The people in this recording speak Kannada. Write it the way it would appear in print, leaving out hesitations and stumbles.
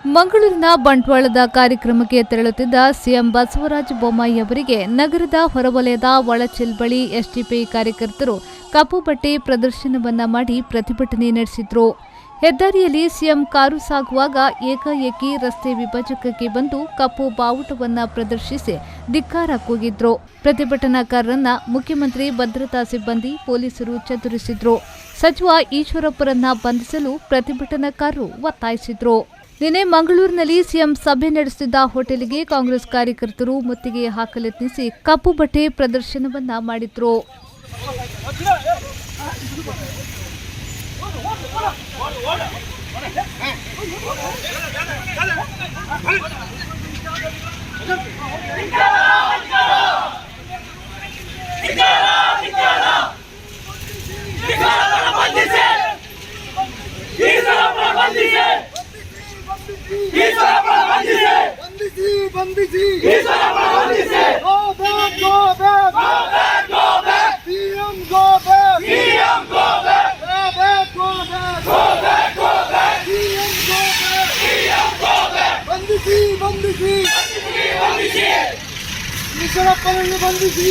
ಮಂಗಳೂರಿನ ಬಂಟ್ವಾಳದ ಕಾರ್ಯಕ್ರಮಕ್ಕೆ ತೆರಳುತ್ತಿದ್ದ ಸಿಎಂ ಬಸವರಾಜ ಬೊಮ್ಮಾಯಿ ಅವರಿಗೆ ನಗರದ ಹೊರವಲಯದ ಒಳಚೆಲ್ ಬಳಿ ಎಸ್ಡಿಪಿಐ ಕಾರ್ಯಕರ್ತರು ಕಪ್ಪು ಬಟ್ಟೆ ಪ್ರದರ್ಶನವನ್ನ ಮಾಡಿ ಪ್ರತಿಭಟನೆ ನಡೆಸಿದ್ರು. ಹೆದ್ದಾರಿಯಲ್ಲಿ ಸಿಎಂ ಕಾರು ಸಾಗುವಾಗ ಏಕಾಏಕಿ ರಸ್ತೆ ವಿಭಜಕಕ್ಕೆ ಬಂದು ಕಪ್ಪು ಬಾವುಟವನ್ನ ಪ್ರದರ್ಶಿಸಿ ಧಿಕ್ಕಾರ ಕೂಗಿದ್ರು. ಪ್ರತಿಭಟನಾಕಾರರನ್ನ ಮುಖ್ಯಮಂತ್ರಿ, ಭದ್ರತಾ ಸಿಬ್ಬಂದಿ, ಪೊಲೀಸರು ಚದುರಿಸಿದ್ರು. ಸಚಿವ ಈಶ್ವರಪ್ಪರನ್ನ ಬಂಧಿಸಲು ಪ್ರತಿಭಟನಾಕಾರರು ಒತ್ತಾಯಿಸಿದ್ರು. ನಿನ್ನೆ ಮಂಗಳೂರಿನಲ್ಲಿ ಸಿಎಂ ಸಭೆ ನಡೆಸುತ್ತಿದ್ದ ಹೋಟೆಲ್ಗೆ ಕಾಂಗ್ರೆಸ್ ಕಾರ್ಯಕರ್ತರು ಮುತ್ತಿಗೆ ಹಾಕಲೆತ್ನಿಸಿ ಕಪ್ಪು ಬಟ್ಟೆ ಪ್ರದರ್ಶನವನ್ನ ಮಾಡಿದ್ರು. ಬಂಧಿಸಿ ಈಶ್ವರಪ್ಪನನ್ನು ಬಂಧಿಸಿ